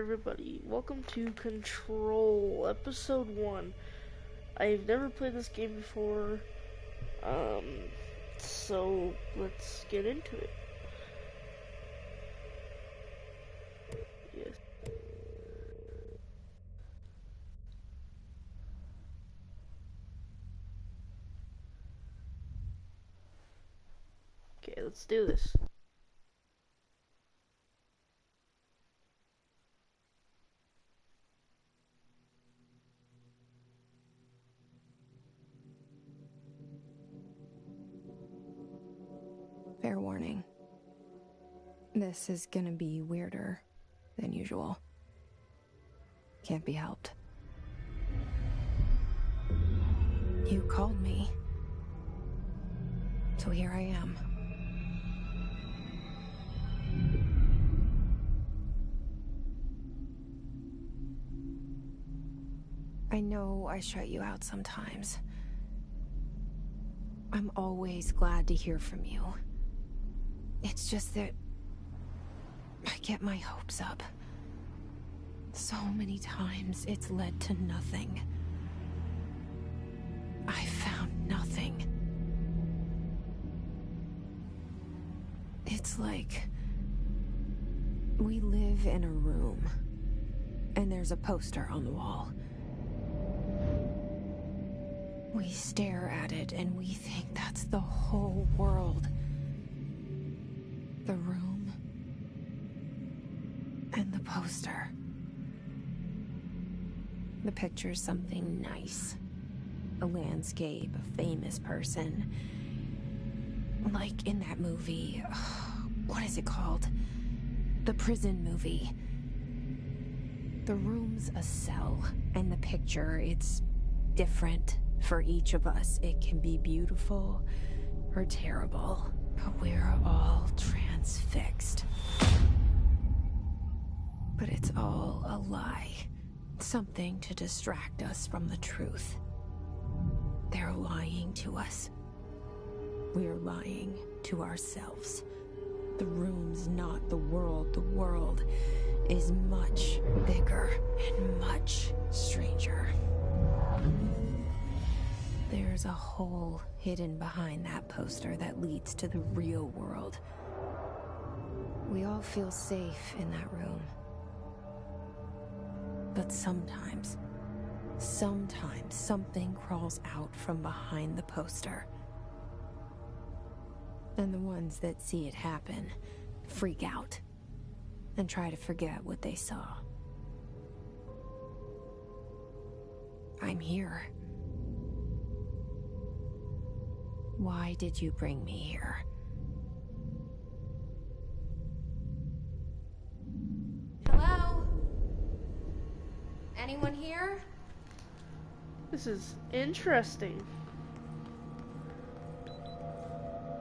everybody. Welcome to Control, Episode 1. I've never played this game before, so let's get into it. Yes. Okay, let's do this. Fair warning. This is gonna be weirder than usual. Can't be helped. You called me. So here I am. I know I shut you out sometimes. I'm always glad to hear from you. It's just that I get my hopes up. So many times it's led to nothing. I found nothing. It's like we live in a room and there's a poster on the wall. We stare at it and we think that's the whole world. The room and the poster. The picture's something nice. A landscape, a famous person. Like in that movie, what is it called? The prison movie. The room's a cell, and the picture, it's different for each of us. It can be beautiful or terrible. But we're all transfixed. But it's all a lie. Something to distract us from the truth. They're lying to us. We're lying to ourselves. The room's not the world. The world is much bigger and much stranger. There's a hole hidden behind that poster that leads to the real world. We all feel safe in that room. But sometimes something crawls out from behind the poster. And the ones that see it happen freak out and try to forget what they saw. I'm here. Why did you bring me here? Hello? Anyone here? This is interesting.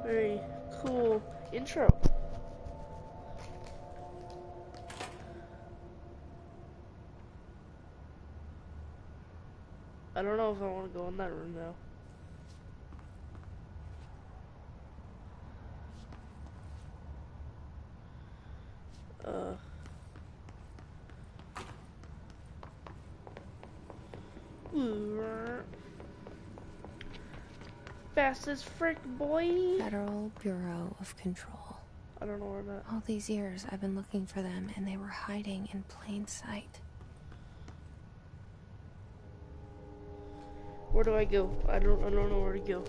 Very cool intro. I don't know if I want to go in that room now. Fast as frick, boy. Federal Bureau of Control. I don't know where that. All these years I've been looking for them and they were hiding in plain sight. Where do I go? I don't know where to go.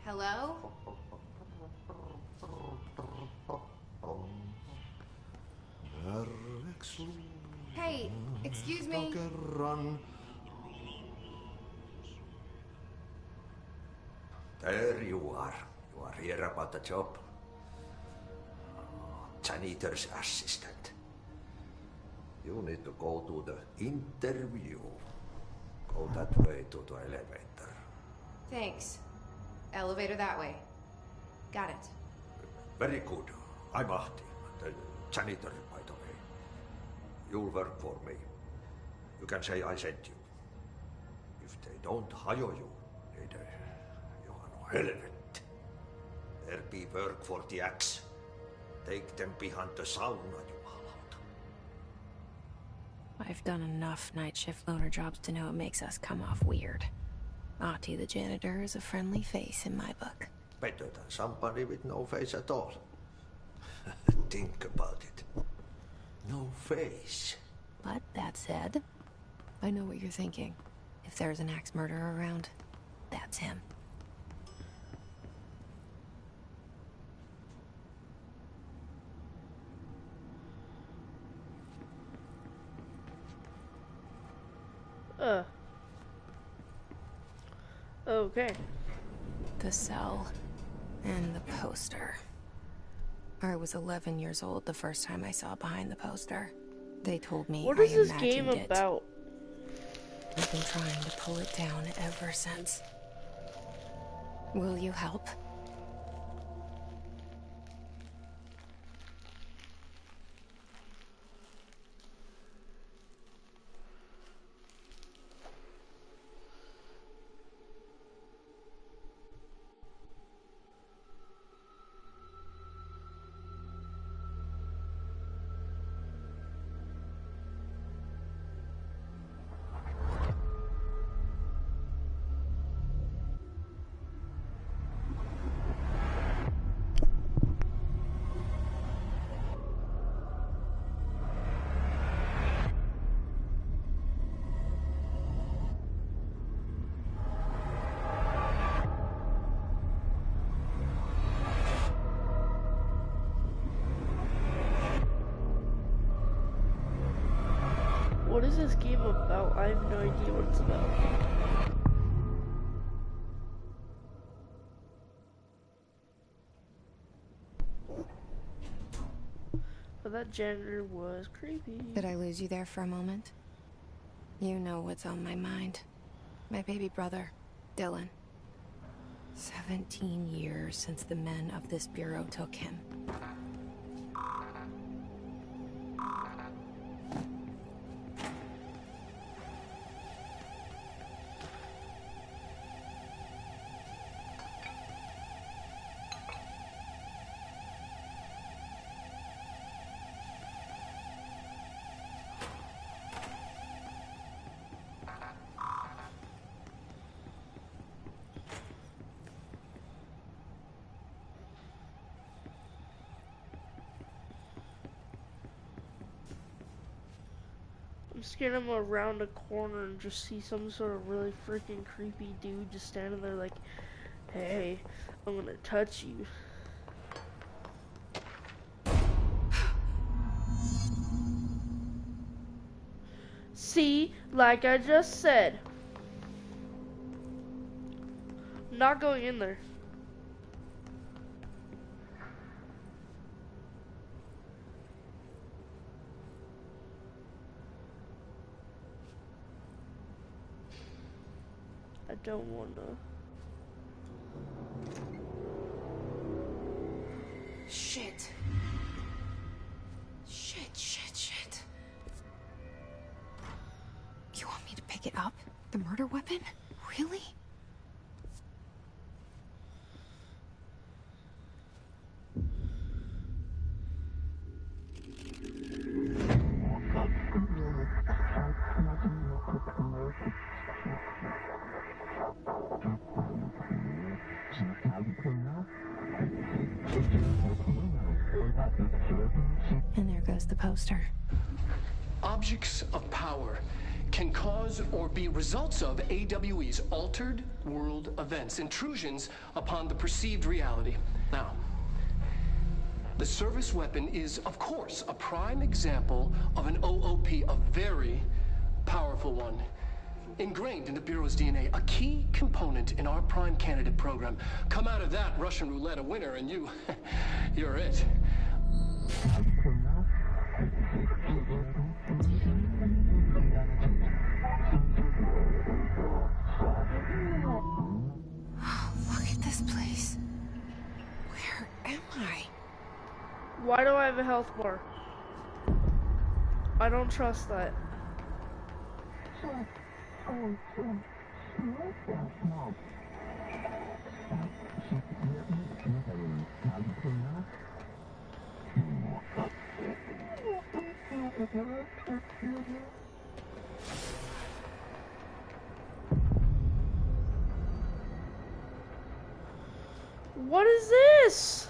Hello? Hey, excuse me. There you are. You are here about the job. Janitor's assistant. You need to go to the interview. Go that way to the elevator. Thanks. Elevator that way. Got it. Very good. I'm Ahti, the janitor, by the way. You'll work for me. You can say I sent you. If they don't hire you, you are no helvet. There be work for the axe. Take them behind the sauna, jumalauta. I've done enough night shift loner jobs to know it makes us come off weird. Ahti the janitor is a friendly face in my book. Better than somebody with no face at all. Think about it. No face. But that said, I know what you're thinking. If there's an axe murderer around, that's him. Okay. The cell and the poster. I was 11 years old the first time I saw behind the poster. They told me What is this I game imagined it. about? I've been trying to pull it down ever since. Will you help? What is this game about? I have no idea what it's about. But that janitor was creepy. Did I lose you there for a moment? You know what's on my mind. My baby brother, Dylan. 17 years since the men of this bureau took him. I'm scared I'm gonna round a corner and just see some sort of really freaking creepy dude just standing there like, hey, I'm gonna touch you. See, like I just said, I'm not going in there. I don't wanna. Shit. Shit. You want me to pick it up? The murder weapon? Really? And there goes the poster. Objects of power can cause or be results of AWE's altered world events, intrusions upon the perceived reality. Now, the service weapon is, of course, a prime example of an OOP, a very powerful one. Ingrained in the Bureau's DNA, a key component in our prime candidate program. Come out of that Russian roulette a winner and you're it. Look at this place. Where am I? Why do I have a health bar? I don't trust that. What is this?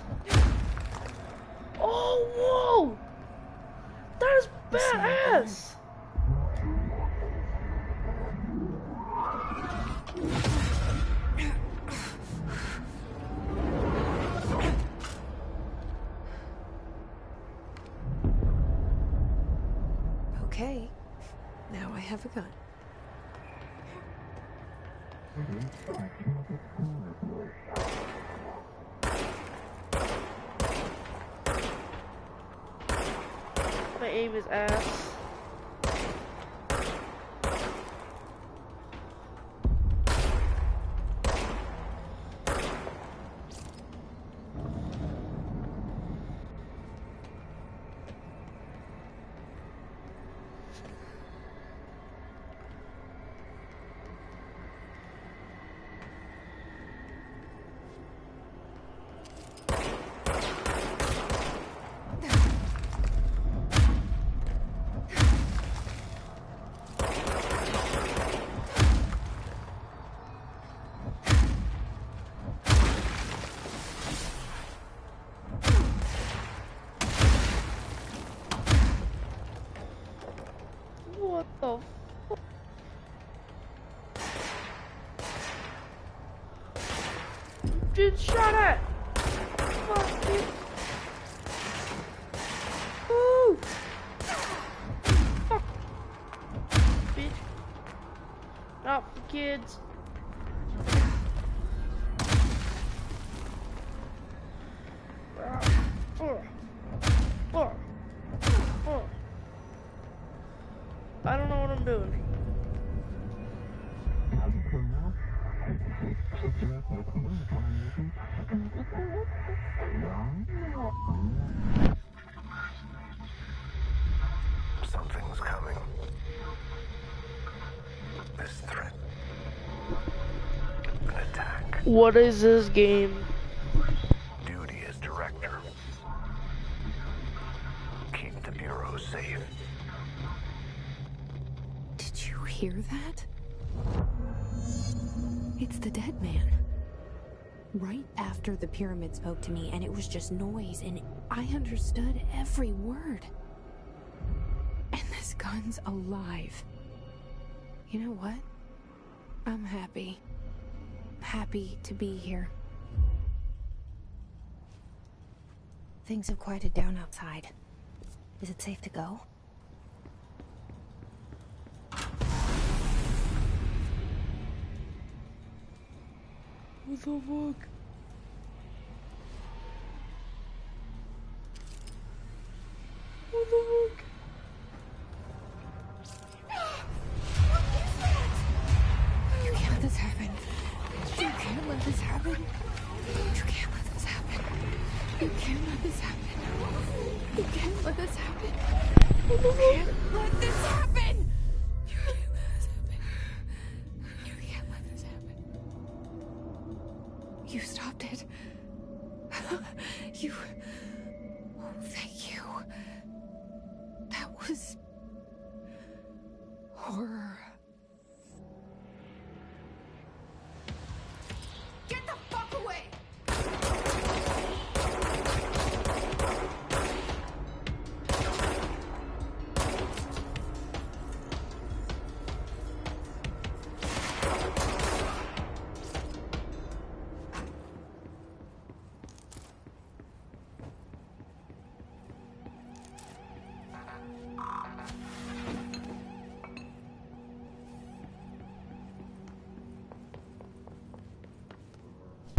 Oh, whoa! That is badass! Okay, now I have a gun. My aim is ass. What the fuck? Dude, shot at! Fuck, dude. Woo! Fuck. Bitch. Not for kids. I don't know what I'm doing. Something's coming. This threat. An attack. What is this game? Duty as director. Keep the Bureau safe. Did you hear that? It's the dead man. Right after the pyramid spoke to me, and it was just noise, and I understood every word. And this gun's alive. You know what? I'm happy. Happy to be here. Things have quieted down outside. Is it safe to go? What the fuck? What the fuck? You can't let this happen. You can't let this happen. You can't let this happen. You can't let this happen. You can't let this happen. You can't let this happen. You can't let this happen. You can't let this happen. You stopped it. You... Oh, thank you. That was... horror. Get the fuck away!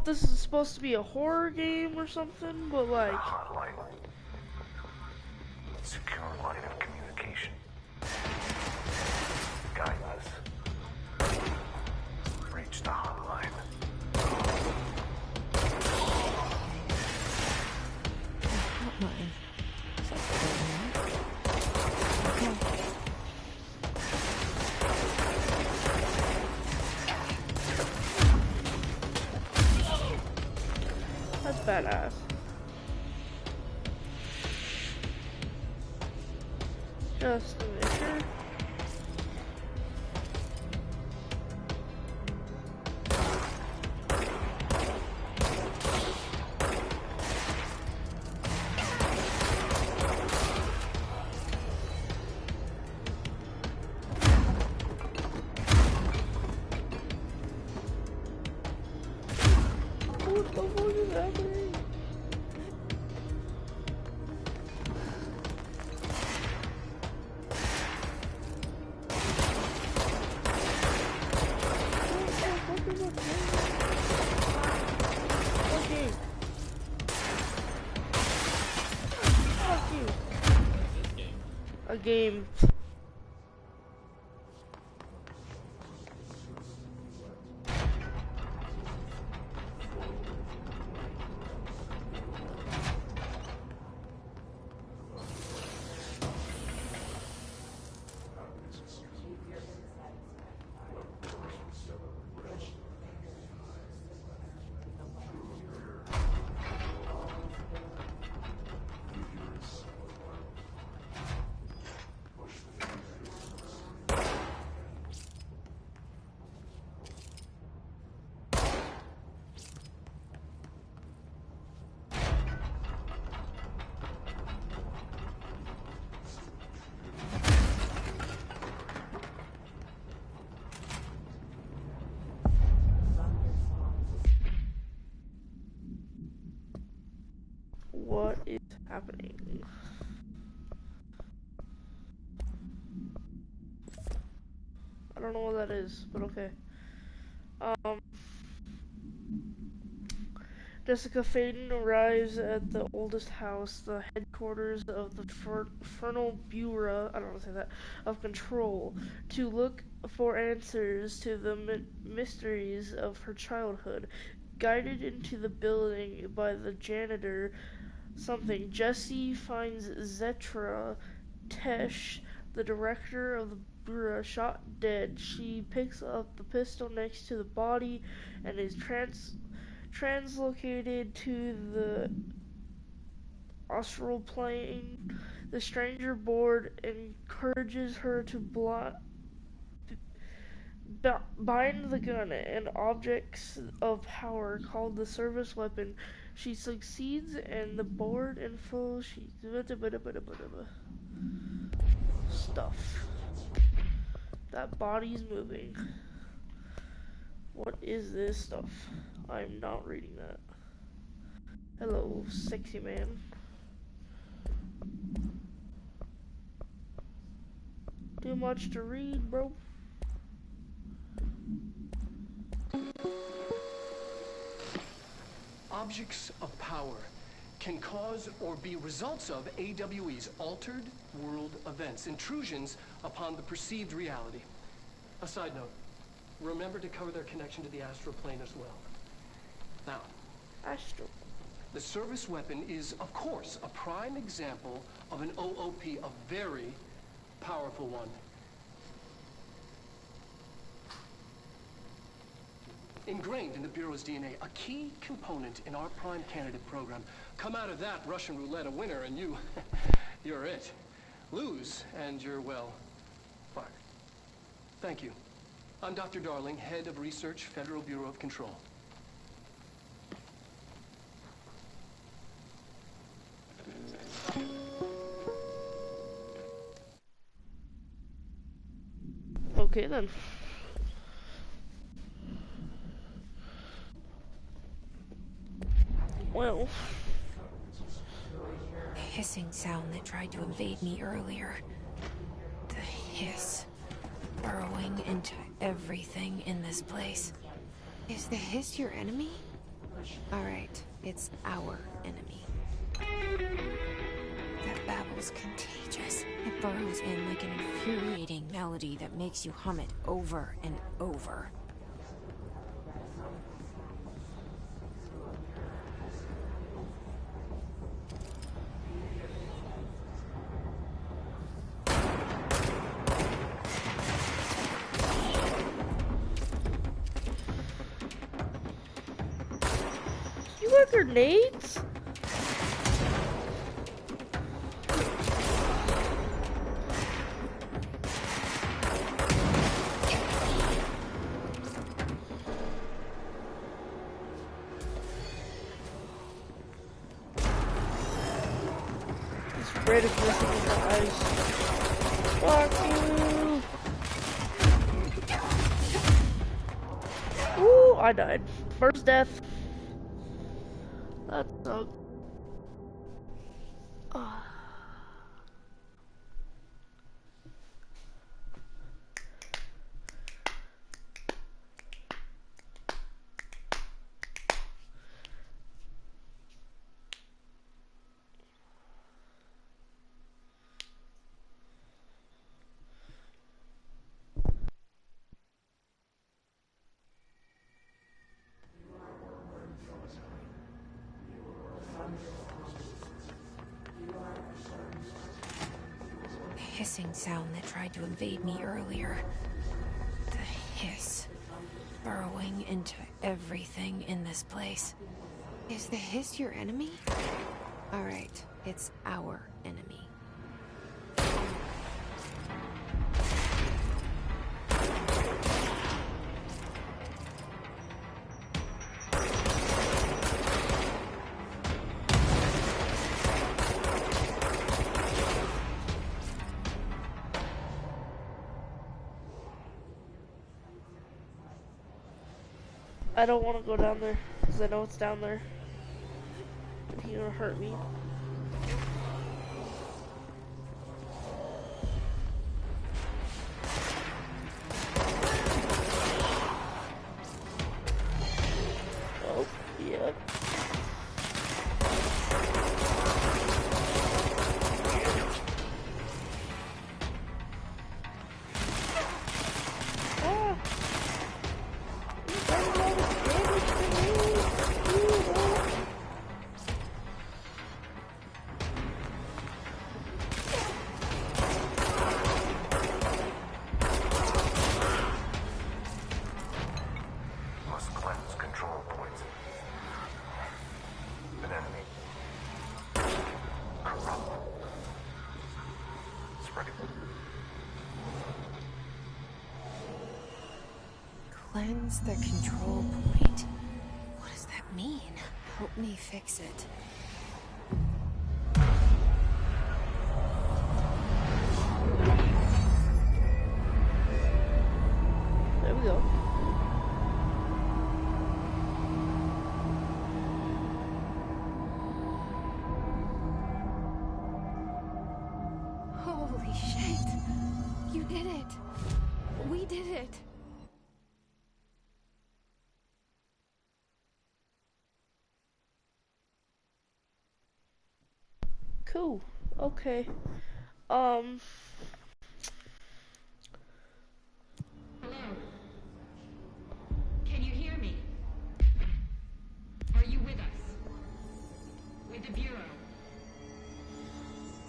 this is supposed to be a horror game or something, but like... Hotline. Secure line of communication. Guide us. Reach the hotline. Hotline. That's badass. Just to make sure. What the fuck is happening? A game. What is happening? I don't know what that is, but okay. Jessica Faden arrives at the oldest house, the headquarters of the Fernal Bureau, I don't know how to say that, of Control, to look for answers to the mysteries of her childhood. Guided into the building by the janitor, Jessie finds Zetra Tesh, the director of the Bureau, shot dead. She picks up the pistol next to the body and is translocated to the astral plane. The stranger board encourages her to bind the gun and objects of power called the service weapon. She succeeds, and the board info stuff. That body's moving. What is this stuff? I'm not reading that. Hello, sexy man. Too much to read, bro. Objects of power can cause or be results of AWE's altered world events, intrusions upon the perceived reality. A side note, remember to cover their connection to the astral plane as well. Now, Astral. the service weapon is, of course, a prime example of an OOP, a very powerful one. Ingrained in the Bureau's DNA, a key component in our prime candidate program. Come out of that Russian roulette a winner and you're it. Lose and you're, well, fired. Thank you. I'm Dr. Darling, Head of Research, Federal Bureau of Control. Okay then. Well, The hissing sound that tried to invade me earlier. The hiss. Burrowing into everything in this place. Is the hiss your enemy? Alright, it's our enemy. That babble's contagious. It burrows in like an infuriating melody that makes you hum it over and over. You got grenades? This red is missing in my eyes. Fuck you! Ooh, I died. First death. That sucked. The hissing sound that tried to invade me earlier. The hiss. Burrowing into everything in this place. Is the hiss your enemy? Alright, it's our enemy. I don't want to go down there because I know it's down there. And he's gonna hurt me. Oh, yep. Must cleanse control points. An enemy. Corrupt. Spreading. Cleanse the control point. What does that mean? Help me fix it. There we go. Holy shit! You did it! We did it! Cool. Okay. Hello? Can you hear me? Are you with us? With the Bureau?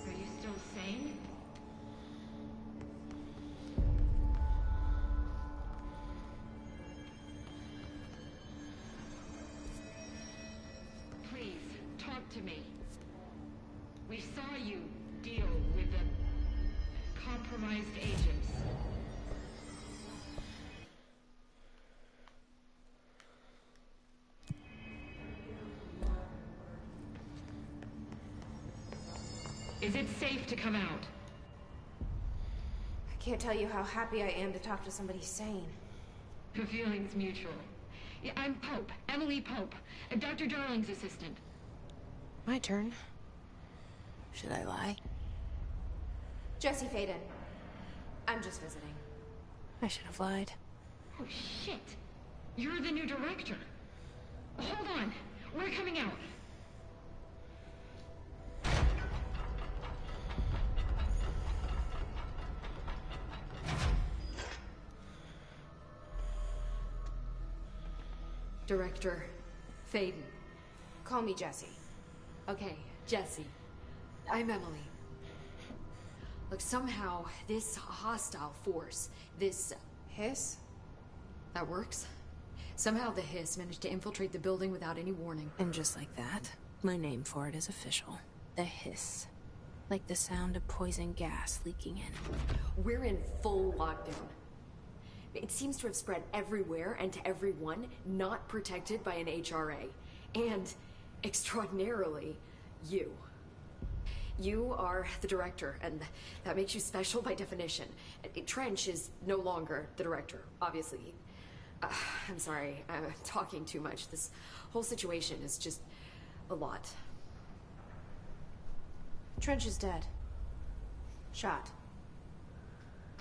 Are you still sane? Please, talk to me. We saw you deal with the compromised agents. Is it safe to come out? I can't tell you how happy I am to talk to somebody sane. The feeling's mutual. Yeah, I'm Pope, Emily Pope, Dr. Darling's assistant. My turn. Should I lie? Jesse Faden. I'm just visiting. I should have lied. Oh, shit. You're the new director. Hold on. We're coming out. Director Faden. Call me Jessie. Okay, Jessie. I'm Emily. Look, somehow this hostile force, this Hiss? that works. Somehow the Hiss managed to infiltrate the building without any warning. And just like that, my name for it is official. The Hiss. Like the sound of poison gas leaking in. We're in full lockdown. It seems to have spread everywhere and to everyone not protected by an HRA. And, extraordinarily, you. You are the director, and that makes you special by definition. Trench is no longer the director, obviously. I'm sorry, I'm talking too much. This whole situation is just a lot. Trench is dead. Shot.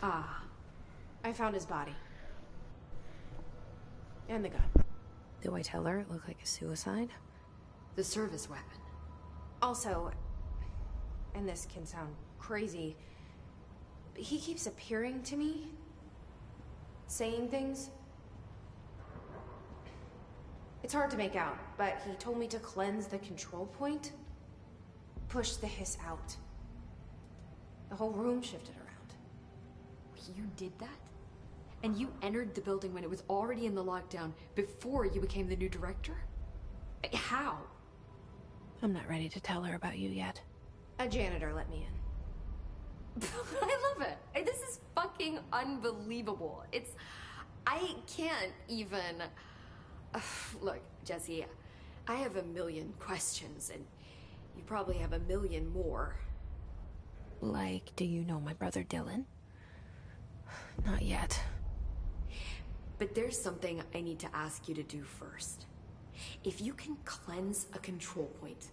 Ah. I found his body. And the gun. Do I tell her it looked like a suicide? The service weapon. Also, and this can sound crazy, but he keeps appearing to me, saying things. It's hard to make out, but he told me to cleanse the control point, push the Hiss out. The whole room shifted around. You did that? And you entered the building when it was already in the lockdown before you became the new director? How? I'm not ready to tell her about you yet. A janitor let me in. I love it. This is fucking unbelievable. I can't even... Look, Jessie, I have a million questions, and you probably have a million more. Like, do you know my brother Dylan? Not yet. But there's something I need to ask you to do first. If you can cleanse a control point,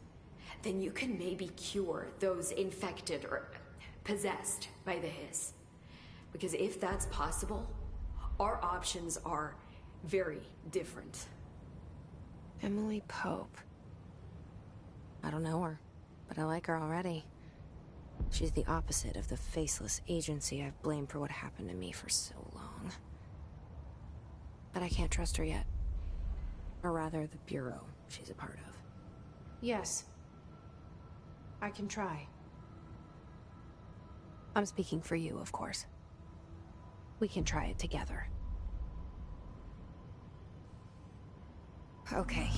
then you can maybe cure those infected or possessed by the Hiss. Because if that's possible, our options are very different. Emily Pope. I don't know her, but I like her already. She's the opposite of the faceless agency I've blamed for what happened to me for so long. But I can't trust her yet. Or rather, the Bureau she's a part of. Yes. I can try. I'm speaking for you, of course. We can try it together. Okay.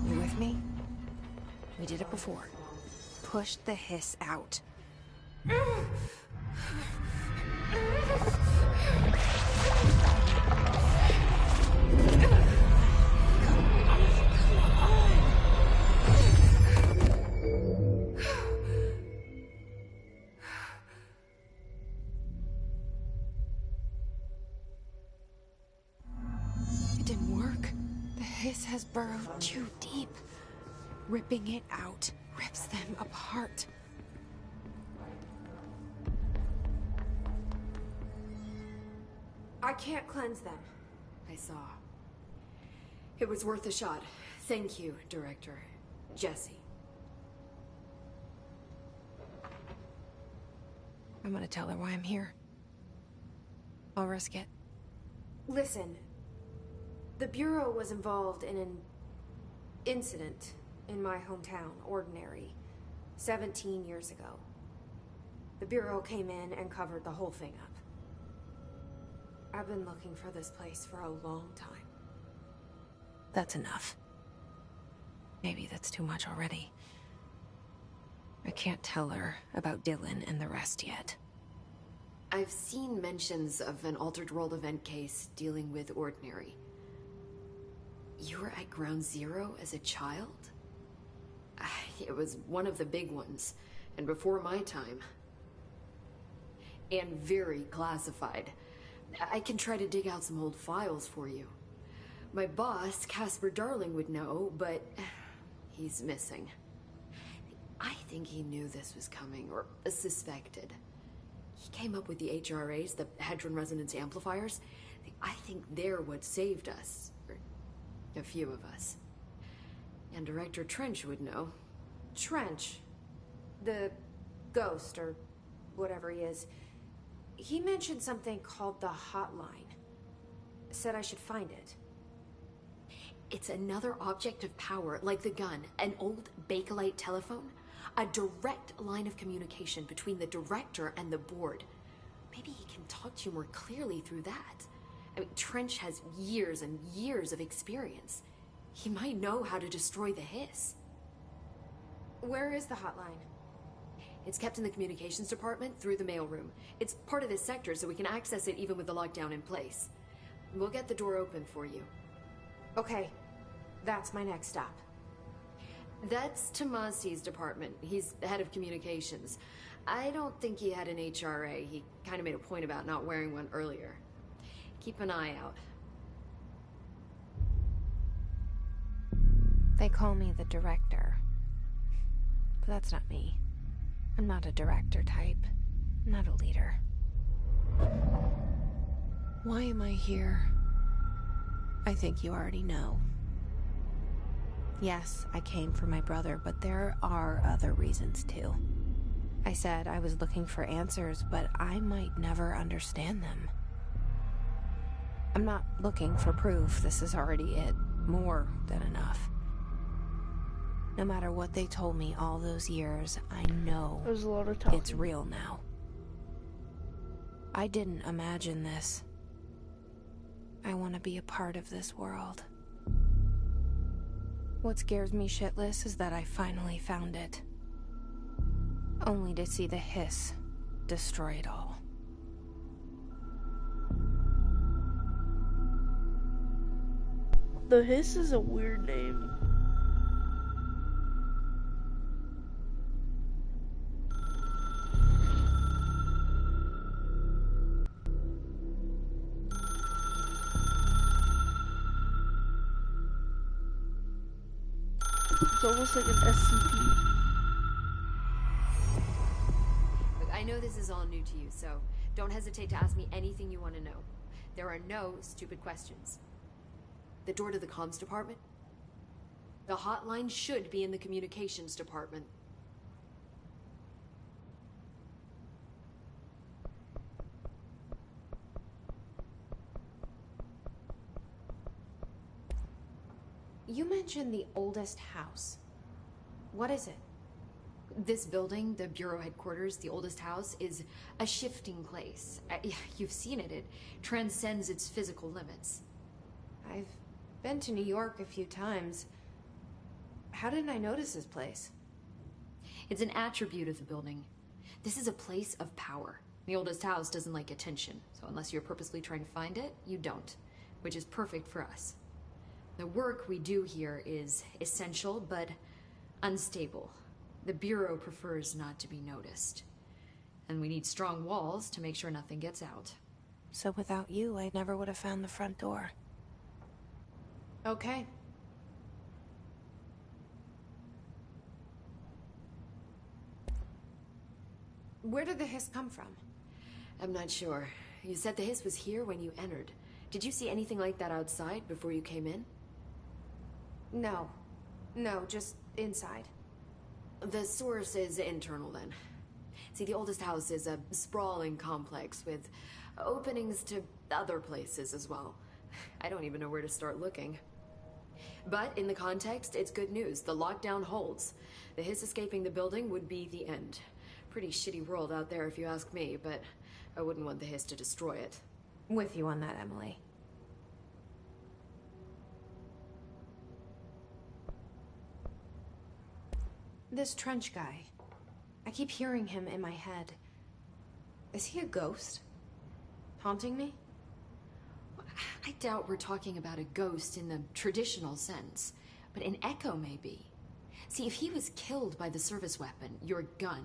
You with me? We did it before. Push the Hiss out. It didn't work. The Hiss has burrowed too deep. Ripping it out rips them apart. I can't cleanse them. I saw. It was worth a shot. Thank you, Director. Jessie. I'm gonna tell her why I'm here. I'll risk it. Listen. The Bureau was involved in an incident in my hometown, Ordinary, 17 years ago. The Bureau came in and covered the whole thing up. I've been looking for this place for a long time. That's enough. Maybe that's too much already. I can't tell her about Dylan and the rest yet. I've seen mentions of an Altered World event case dealing with Ordinary. You were at Ground Zero as a child? It was one of the big ones, and before my time. And very classified. I can try to dig out some old files for you. My boss, Casper Darling, would know, but he's missing. I think he knew this was coming, or suspected. He came up with the HRAs, the Hadron Resonance Amplifiers. I think they're what saved us. Or a few of us. And Director Trench would know. Trench, the ghost, or whatever he is, he mentioned something called the Hotline. Said I should find it. It's another object of power, like the gun, an old Bakelite telephone. A direct line of communication between the director and the board. Maybe he can talk to you more clearly through that. I mean, Trench has years and years of experience. He might know how to destroy the Hiss. Where is the Hotline? It's kept in the communications department through the mailroom. It's part of this sector, so we can access it even with the lockdown in place. We'll get the door open for you. Okay, that's my next stop. That's Tomasi's department. He's the head of communications. I don't think he had an HRA. He kind of made a point about not wearing one earlier. Keep an eye out. They call me the director. But that's not me. I'm not a director type. I'm not a leader. Why am I here? I think you already know. Yes, I came for my brother, but there are other reasons too. I said I was looking for answers, but I might never understand them. I'm not looking for proof. This is already it. More than enough. No matter what they told me all those years, I know There's a lot of talking. it's real now. I didn't imagine this. I want to be a part of this world. What scares me shitless is that I finally found it. Only to see the Hiss destroy it all. The Hiss is a weird name. It's almost like an SCP. Look, I know this is all new to you, so don't hesitate to ask me anything you want to know. There are no stupid questions. The door to the comms department? The hotline should be in the communications department. You mentioned the oldest house. What is it? This building, the Bureau headquarters, the oldest house, is a shifting place. You've seen it. It transcends its physical limits. I've been to New York a few times. How didn't I notice this place? It's an attribute of the building. This is a place of power. The oldest house doesn't like attention, so unless you're purposely trying to find it, you don't, which is perfect for us. The work we do here is essential, but unstable. The Bureau prefers not to be noticed. And we need strong walls to make sure nothing gets out. So without you, I never would have found the front door. Okay. Where did the Hiss come from? I'm not sure. You said the Hiss was here when you entered. Did you see anything like that outside before you came in? No. No, just inside. The source is internal, then. See, the oldest house is a sprawling complex with openings to other places as well. I don't even know where to start looking. But in the context, it's good news. The lockdown holds. The Hiss escaping the building would be the end. Pretty shitty world out there if you ask me, but I wouldn't want the Hiss to destroy it. With you on that, Emily. This Trench guy. I keep hearing him in my head. Is he a ghost? Haunting me? I doubt we're talking about a ghost in the traditional sense, but an echo maybe. See, if he was killed by the service weapon, your gun,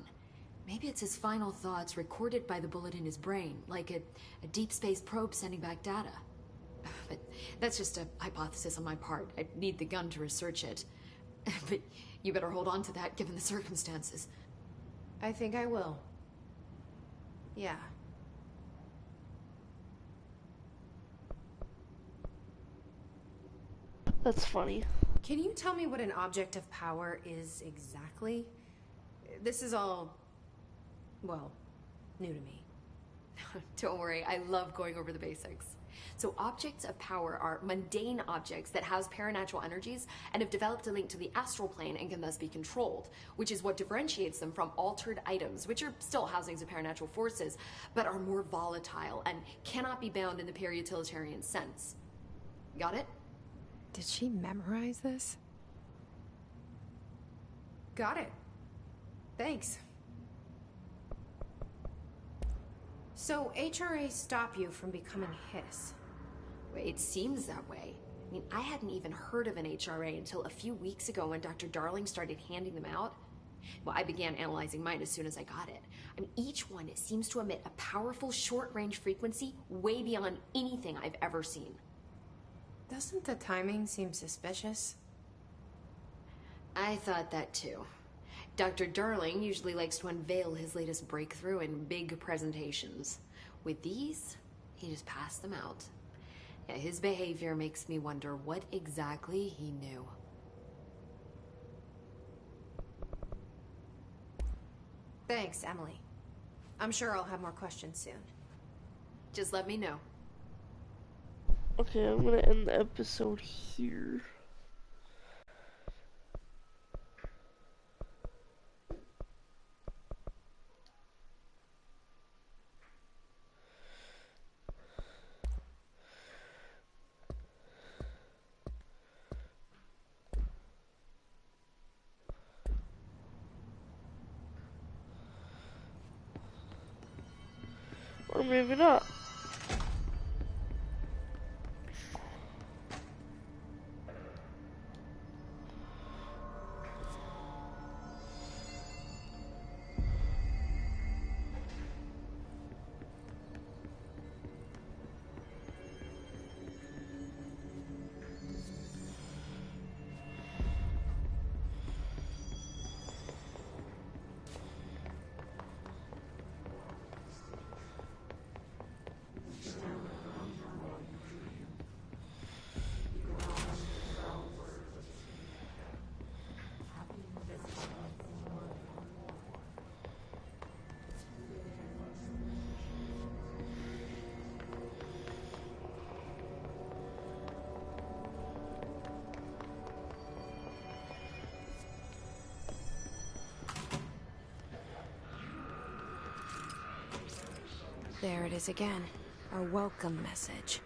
maybe it's his final thoughts recorded by the bullet in his brain, like a deep space probe sending back data. But that's just a hypothesis on my part. I need the gun to research it. But you better hold on to that given the circumstances. I think I will. Yeah. That's funny. Can you tell me what an object of power is exactly? This is all, well, new to me. Don't worry, I love going over the basics. So objects of power are mundane objects that house paranatural energies and have developed a link to the astral plane and can thus be controlled, which is what differentiates them from altered items, which are still housings of paranatural forces, but are more volatile and cannot be bound in the peri-utilitarian sense. Got it? Did she memorize this? Got it. Thanks. So HRA stop you from becoming Hiss? It seems that way. I mean, I hadn't even heard of an HRA until a few weeks ago when Dr. Darling started handing them out. Well, I began analyzing mine as soon as I got it. I mean, each one seems to emit a powerful short-range frequency way beyond anything I've ever seen. Doesn't the timing seem suspicious? I thought that too. Dr. Darling usually likes to unveil his latest breakthrough in big presentations. With these, he just passed them out. Yeah, his behavior makes me wonder what exactly he knew. Thanks, Emily. I'm sure I'll have more questions soon. Just let me know. Okay, I'm gonna end the episode here. Or maybe not. There it is again. A welcome message.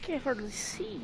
Can't hardly see.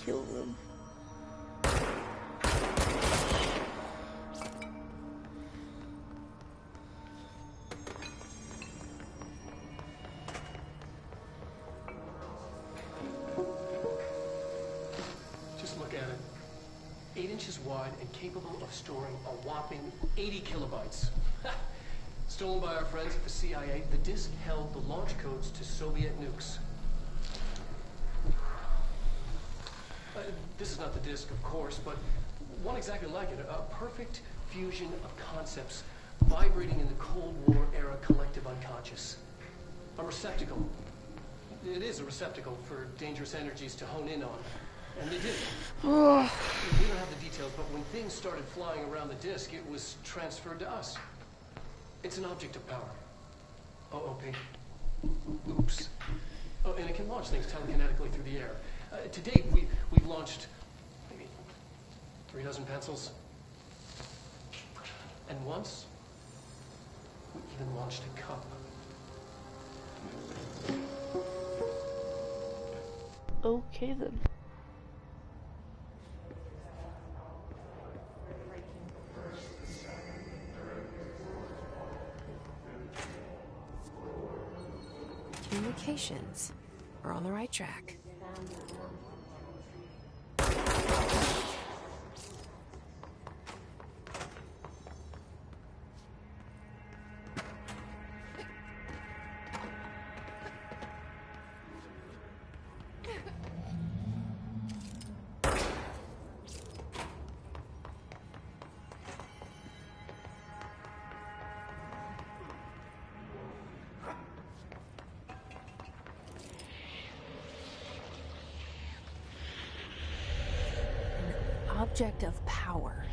kill them. Just look at it. 8 inches wide and capable of storing a whopping 80 kilobytes. Stolen by our friends at the CIA, the disk held the launch codes to Soviet nukes. This is not the disk, of course, but one exactly like it. A perfect fusion of concepts vibrating in the Cold War era collective unconscious. A receptacle. It is a receptacle for dangerous energies to hone in on. And they did. We don't have the details, but when things started flying around the disk, it was transferred to us. It's an object of power. OOP. Oops. Oh, and it can launch things telekinetically through the air. To date, we've launched maybe 3 dozen pencils. And once, we even launched a cup. Okay then. Communications. We're on the right track. Object of power.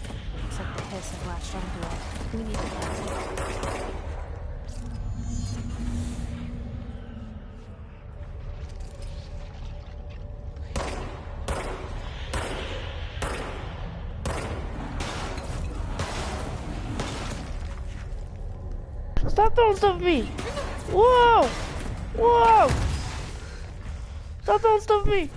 Looks like the Hiss have latched onto it. We need to find it. Stop throwing stuff at me! Whoa! Whoa! Stop throwing stuff at me!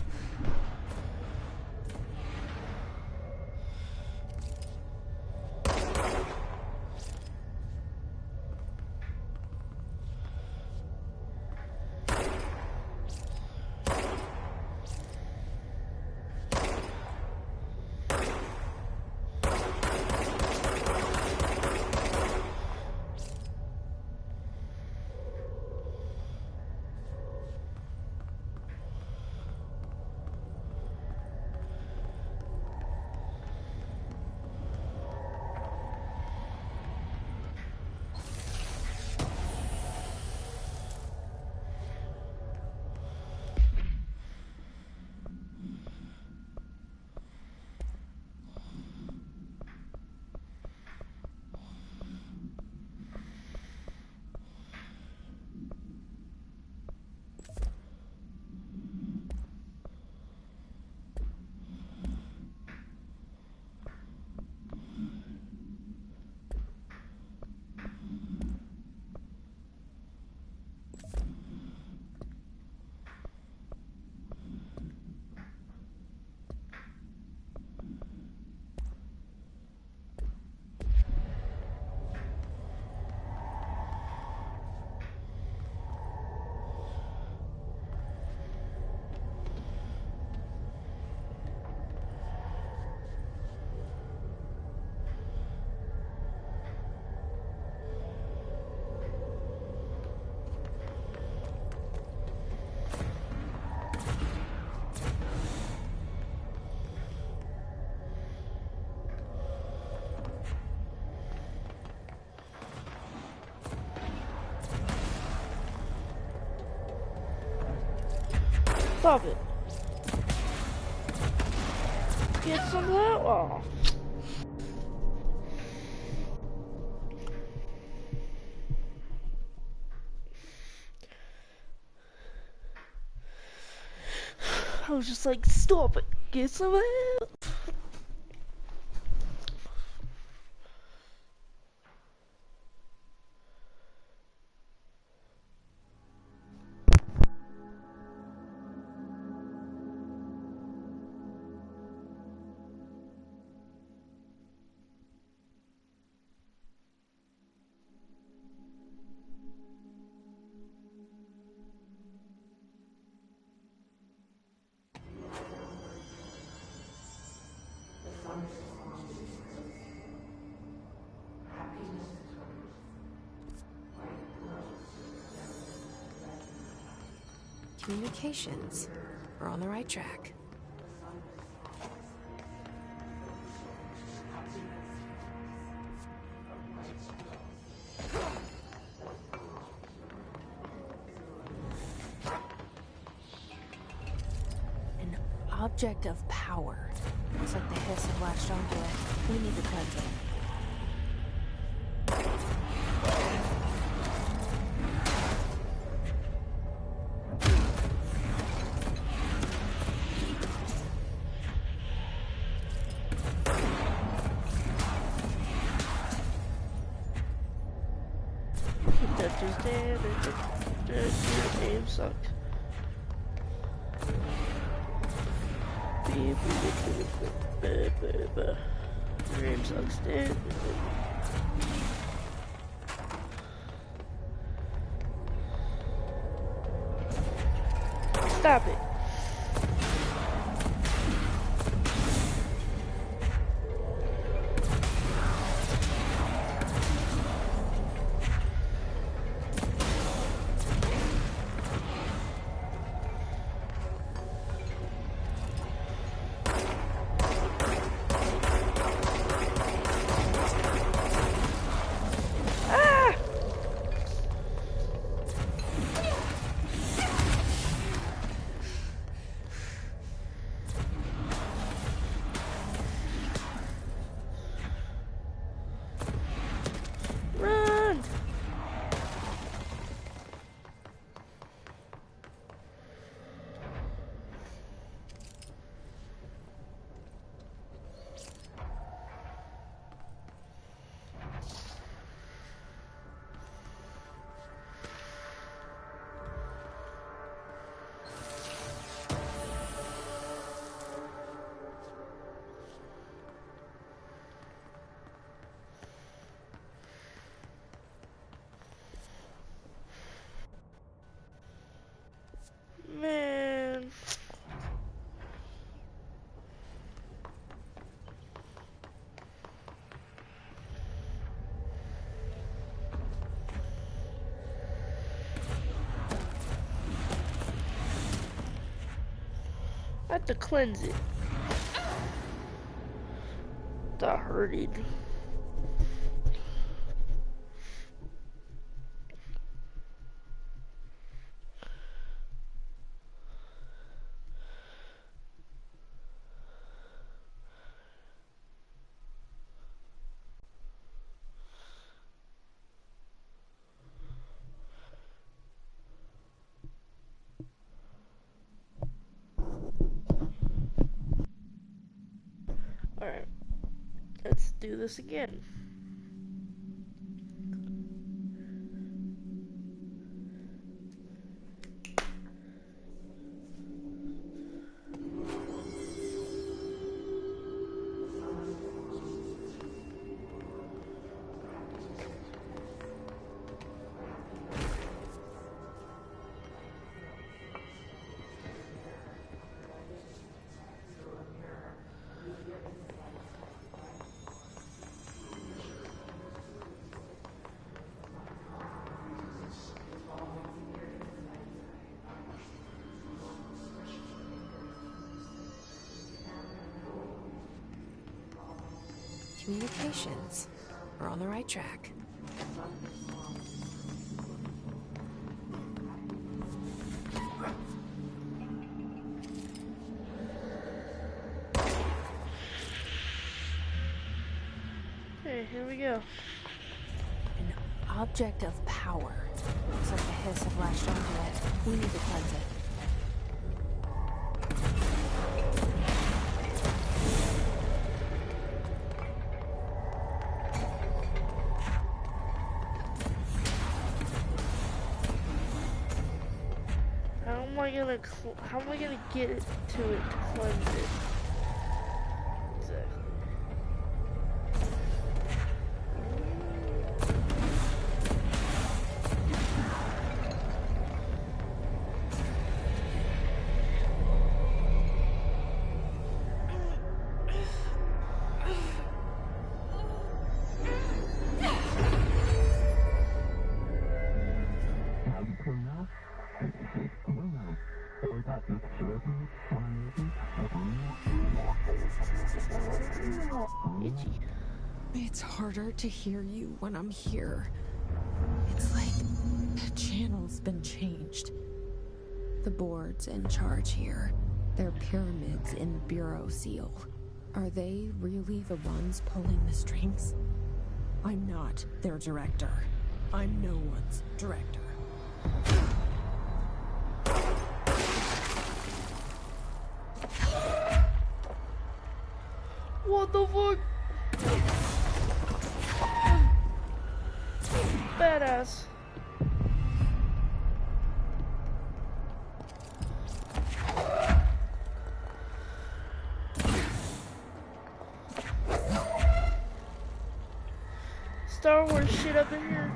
Stop it. Get some of that? Oh. I was just like, stop it. Get some of that. Communications. We're on the right track. An object of power. Looks like the hiss have latched onto it. We need to cleanse it. That just did. Your aim sucked. Your aim sucks, dude. Stop it. Run! Man. I have to cleanse it. That hurted. Alright. Let's do this again. Communications. We're on the right track. Okay, here we go. An object of power. Looks like the hiss have latched onto it. We need to cleanse it. How am I gonna get it to it to cleanse it? Exactly. Itchy. It's harder to hear you when I'm here. It's like the channel's been changed. The board's in charge here. They're pyramids in the Bureau seal. Are they really the ones pulling the strings? I'm not their director. I'm no one's director. What the fuck? Badass. Star Wars shit up in here.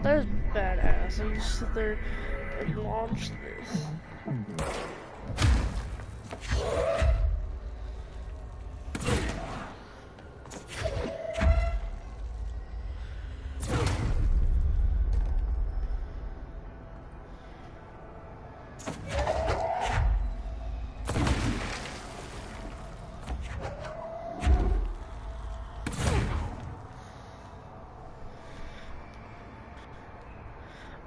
That is badass. I just sit there and launch this.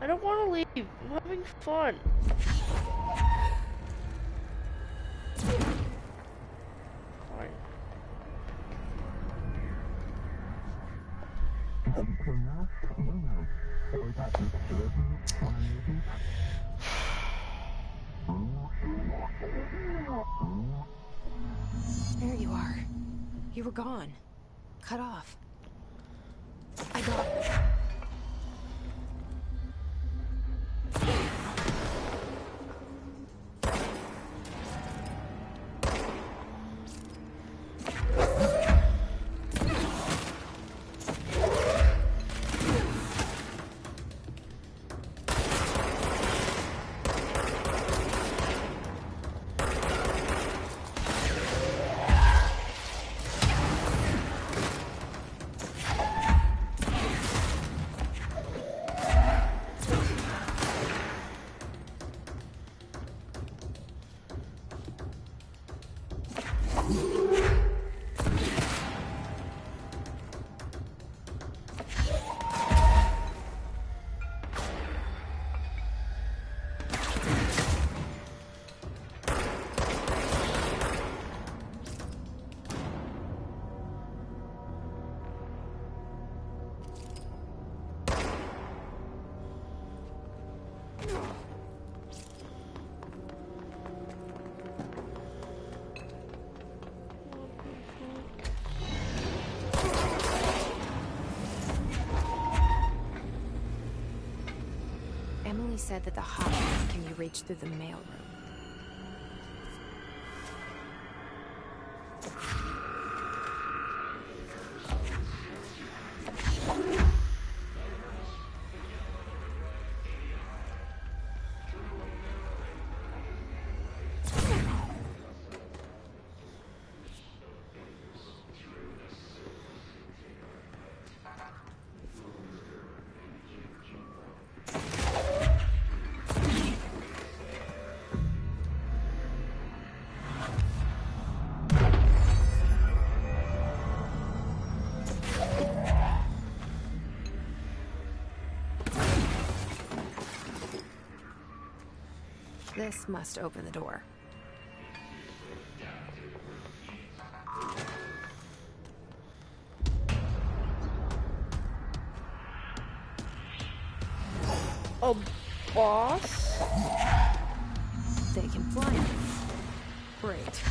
I don't want to leave. I'm having fun. Fine. There you are. You were gone. Cut off. I got it. Emily said that the hotline can be reached through the mailroom. This must open the door. A boss? They can fly. Great.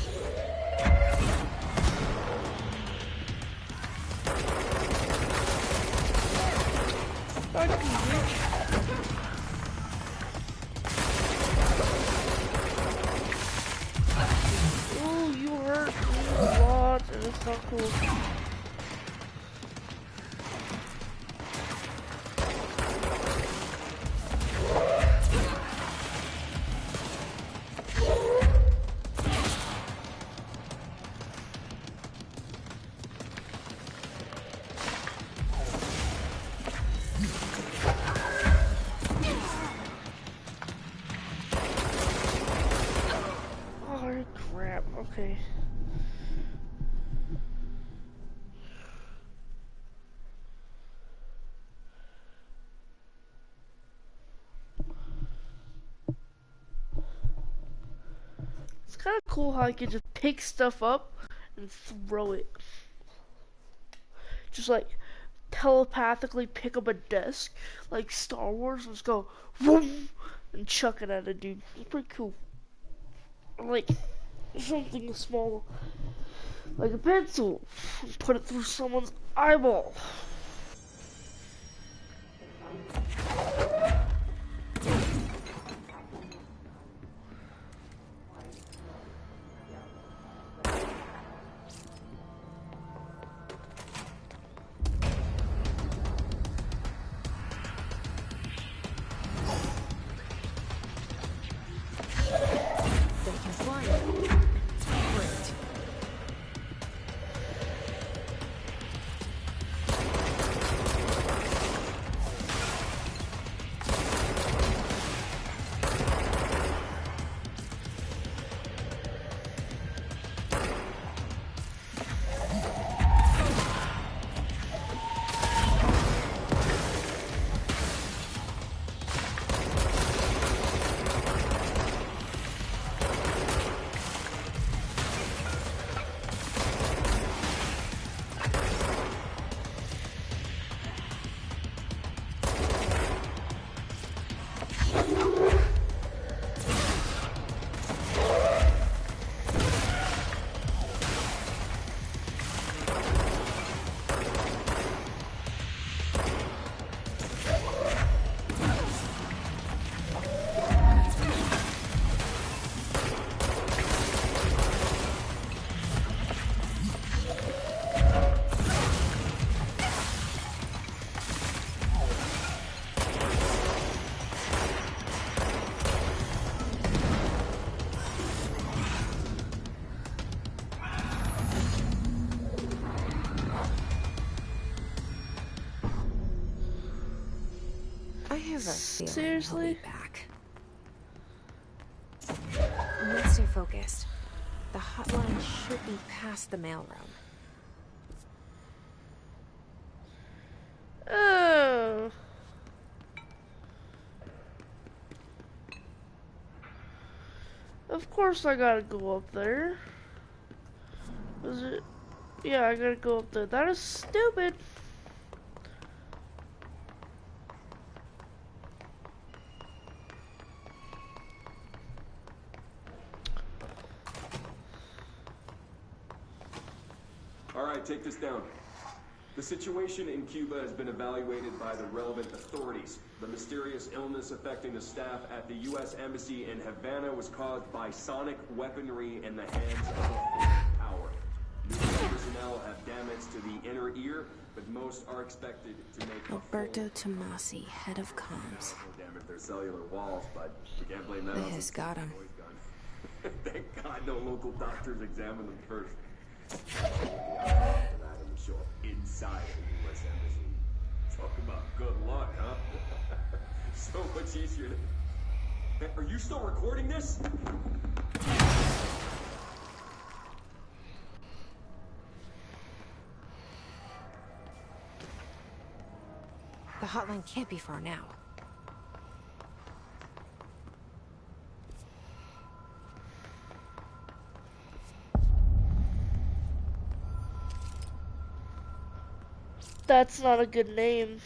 Ooh, you hurt me a lot, and it's not cool. Oh, crap. Okay. It's kind of cool how I can just pick stuff up and throw it. Just like telepathically pick up a desk, like Star Wars. Let's go, vroom, and chuck it at a dude. It's pretty cool. Like something small, like a pencil, and put it through someone's eyeball. They can fly. Great. I have a feeling Seriously? he'll be back. Let's stay focused. The hotline should be past the mailroom. Oh. Of course I gotta go up there. Was it? Yeah, I gotta go up there. That is stupid. All right, take this down. The situation in Cuba has been evaluated by the relevant authorities. The mysterious illness affecting the staff at the U.S. Embassy in Havana was caused by sonic weaponry in the hands of a foreign power. Numerous personnel have damage to the inner ear, but most are expected to make Alberto Tomasi, head of comms. damage their cellular walls, but we can't blame that on This some got him. noise gun. Thank God no local doctors examined them first. Show up inside the U.S. Embassy. Talk about good luck, huh? So much easier to... Are you still recording this? The hotline can't be far now. That's not a good name.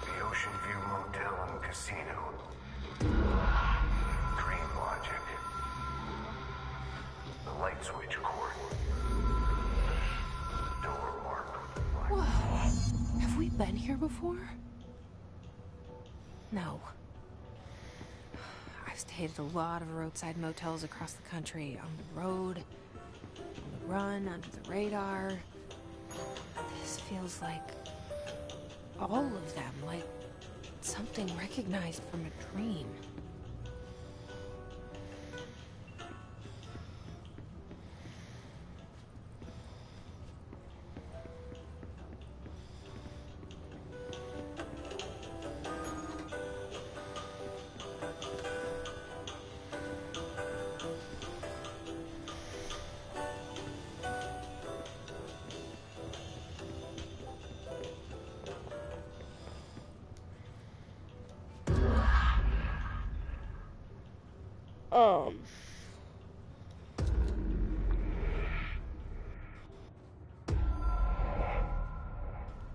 The Ocean View Motel and Casino. Dream Logic. The light switch cord. Door marked with black. Whoa. Have we been here before? No. I've stayed at a lot of roadside motels across the country. On the road, on the run, under the radar. This feels like all of them, like something recognized from a dream.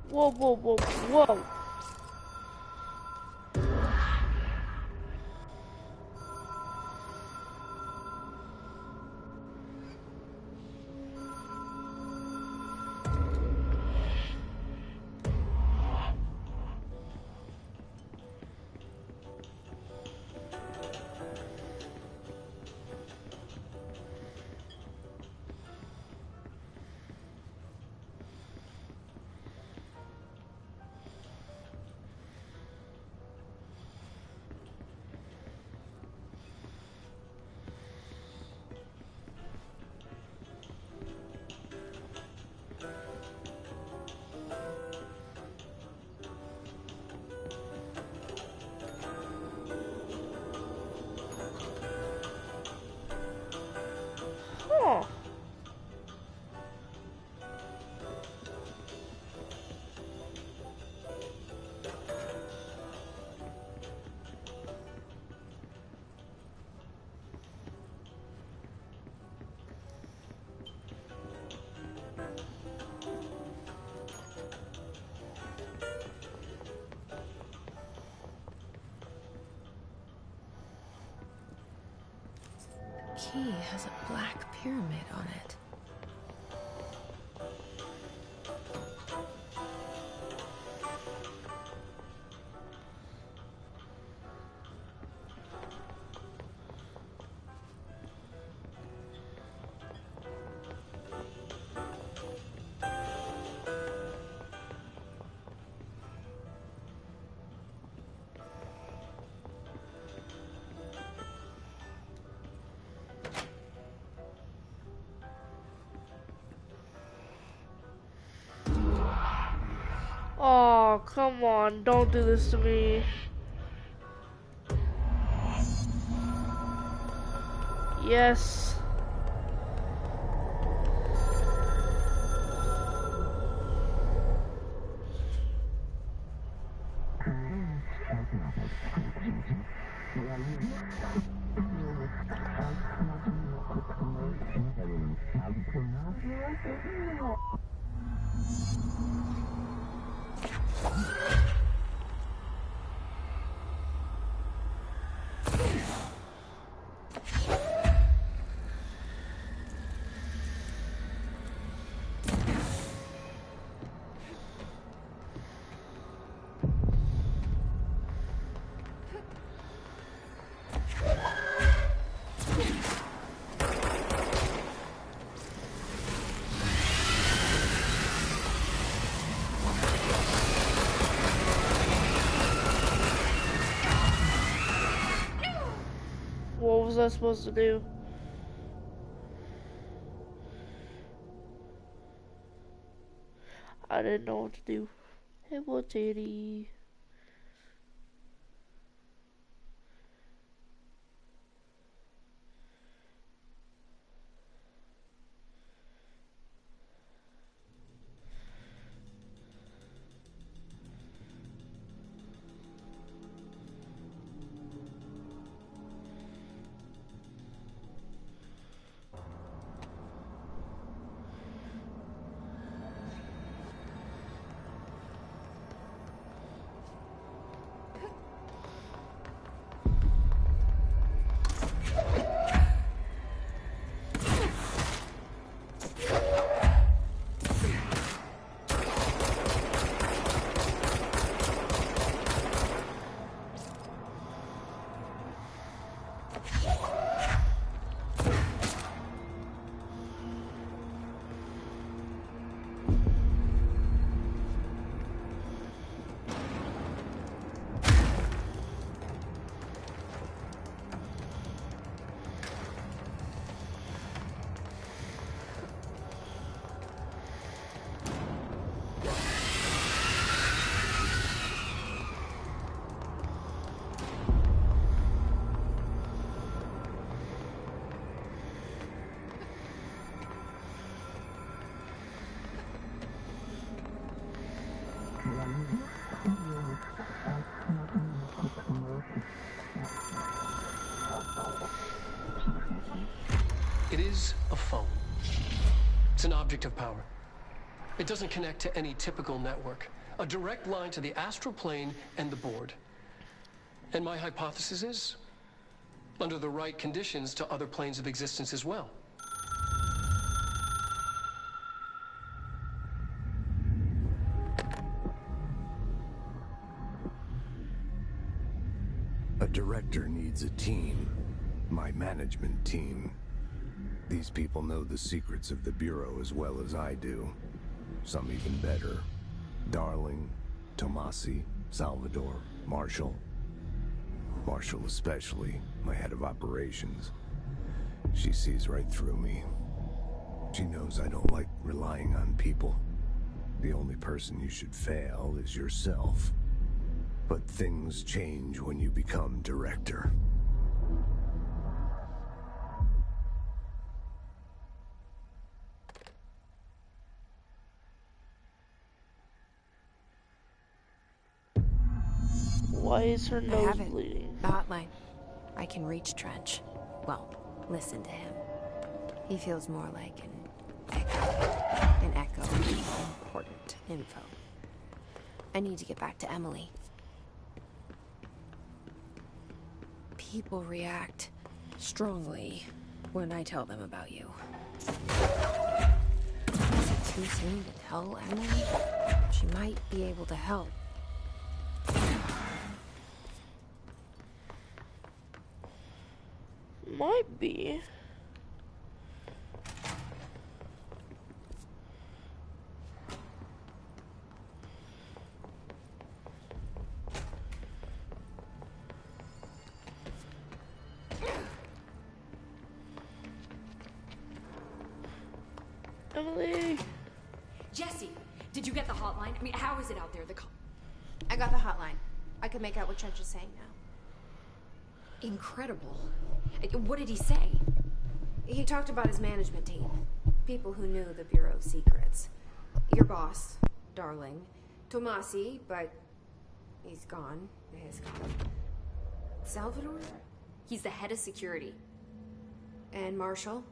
Whoa, whoa, whoa, whoa. Huh. Key has a black pyramid on it. Oh, come on, don't do this to me. Yes. What was I supposed to do? I didn't know what to do. Hey, what titty? It is a phone. It's an object of power. It doesn't connect to any typical network. A direct line to the astral plane and the board. And my hypothesis is, under the right conditions, to other planes of existence as well. A director needs a team. My management team. These people know the secrets of the Bureau as well as I do. Some even better. Darling, Tomasi, Salvador, Marshall. Marshall especially, my head of operations. She sees right through me. She knows I don't like relying on people. The only person you should fail is yourself. But things change when you become director. Why is her I nose have it. bleeding? The hotline. I can reach Trench. Well, listen to him. He feels more like an echo. An echo of important info. I need to get back to Emily. People react strongly when I tell them about you. Is it too soon to tell Emily? She might be able to help. Might be. Emily. Jesse, did you get the hotline? I mean, how is it out there? I got the hotline. I can make out what Trench is saying now. Incredible. What did he say? He talked about his management team. People who knew the Bureau's secrets. Your boss, Darling. Tomasi, but he's gone. He's gone. Salvador? He's the head of security. And Marshall?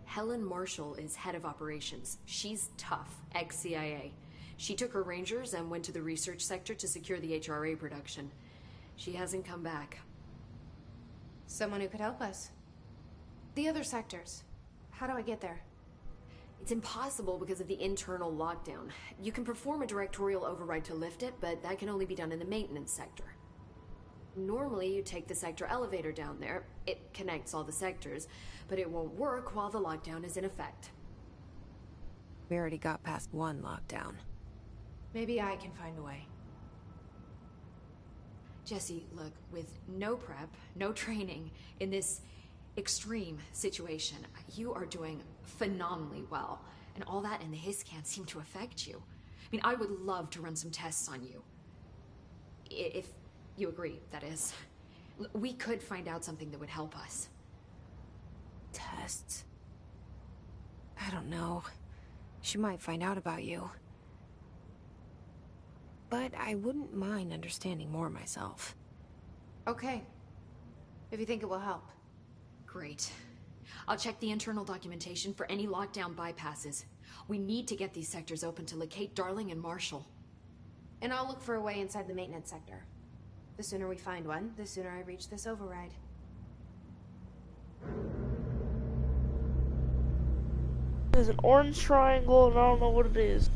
Helen Marshall is head of operations. She's tough, ex-CIA. She took her Rangers and went to the research sector to secure the HRA production. She hasn't come back. Someone who could help us. The other sectors. How do I get there? It's impossible because of the internal lockdown. You can perform a directorial override to lift it, but that can only be done in the maintenance sector. Normally, you take the sector elevator down there. It connects all the sectors, but it won't work while the lockdown is in effect. We already got past one lockdown. Maybe I can find a way. Jesse, look, with no prep, no training, in this extreme situation, you are doing phenomenally well. And all that and the hiss can't seem to affect you. I mean, I would love to run some tests on you. If you agree, that is. We could find out something that would help us. Tests? I don't know. She might find out about you. But I wouldn't mind understanding more myself. Okay. If you think it will help. Great. I'll check the internal documentation for any lockdown bypasses. We need to get these sectors open to locate Darling and Marshall. And I'll look for a way inside the maintenance sector. The sooner we find one, the sooner I reach this override. There's an orange triangle and I don't know what it is.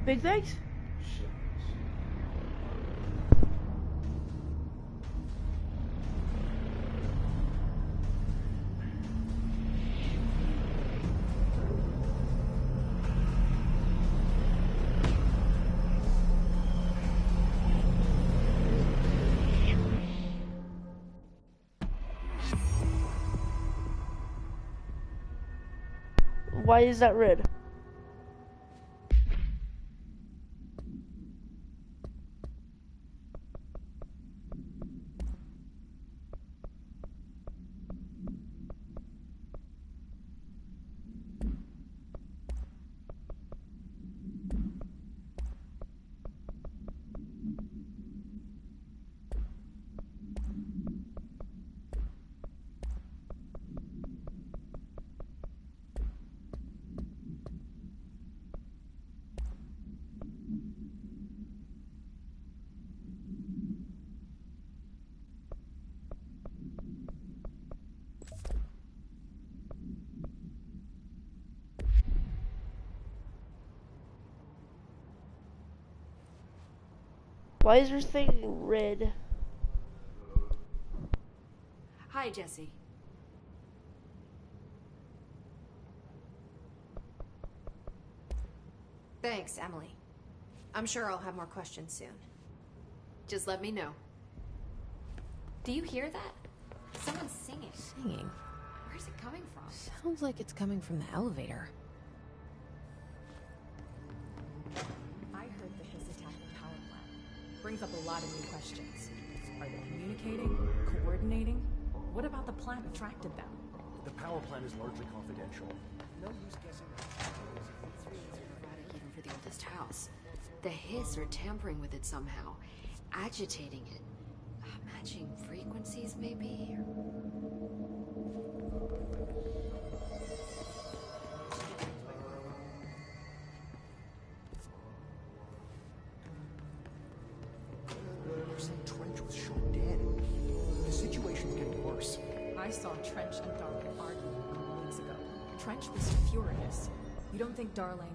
Big bags? Why is that red? Why is your thing red? Hi, Jesse. Thanks, Emily. I'm sure I'll have more questions soon. Just let me know. Do you hear that? Someone's singing. Singing? Where's it coming from? Sounds like it's coming from the elevator. I heard the Hiss attacked the power plant. Brings up a lot of new questions. Are they communicating? Coordinating? What about the plant attracted them? The power plant is largely confidential. No use guessing. Even for the oldest house. The Hiss are tampering with it somehow. Agitating it. Matching frequencies, maybe? They're saying Trench was shot dead. The situation's getting worse. I saw Trench and Darling arguing a couple weeks ago. Trench was furious. You don't think Darling...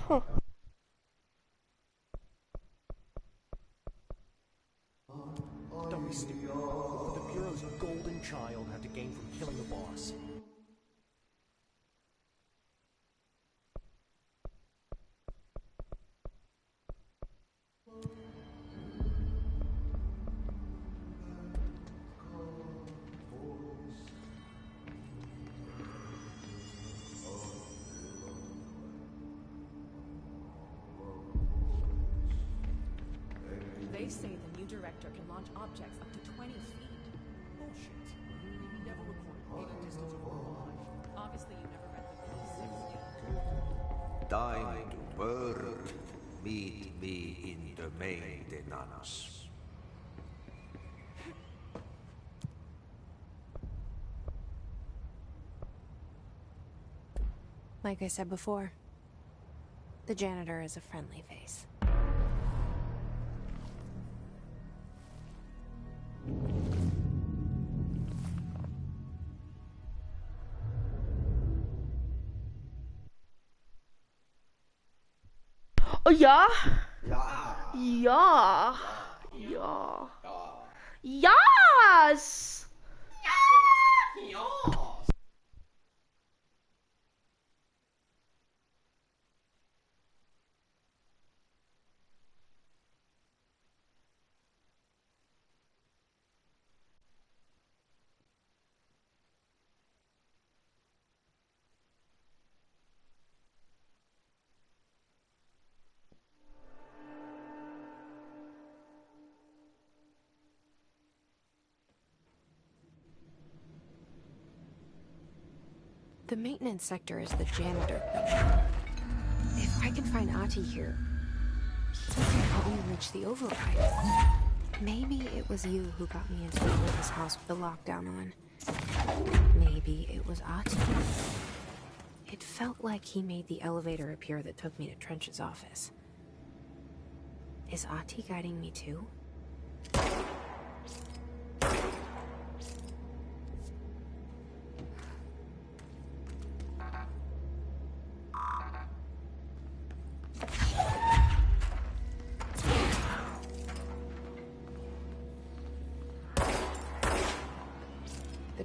Huh. Don't be stupid. What the Bureau's golden child had to gain from killing the boss. They say the new director can launch objects up to 20 feet. Bullshit. You never recorded any distance over a line. Obviously you never read the P-60. Time to work. Meet me in the maintenance. Like I said before, the janitor is a friendly face. Oh, yeah? Yeah. Yeah. Yes! The maintenance sector is the janitor. If I can find Ahti here, he can help me reach the override. Maybe it was you who got me into the Olympus house with the lockdown on. Maybe it was Ahti. It felt like he made the elevator appear that took me to Trench's office. Is Ahti guiding me too?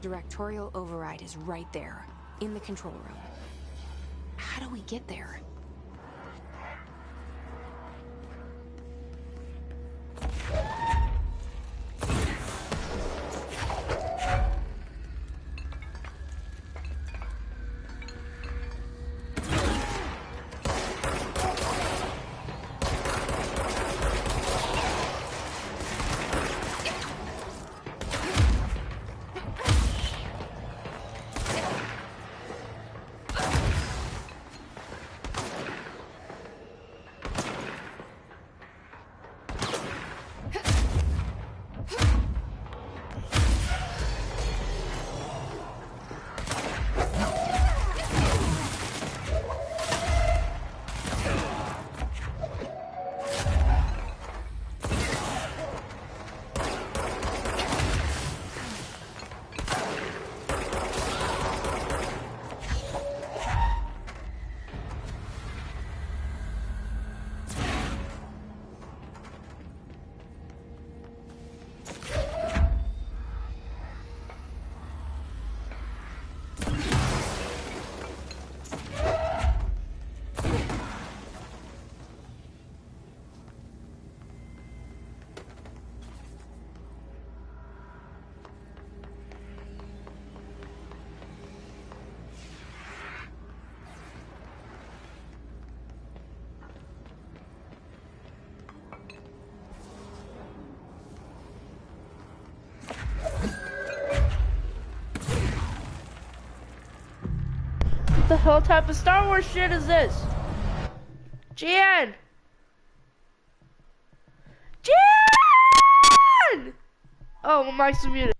directorial override is right there, in the control room. How do we get there? What the hell type of Star Wars shit is this? Jan! Jan! Oh, my mic's muted.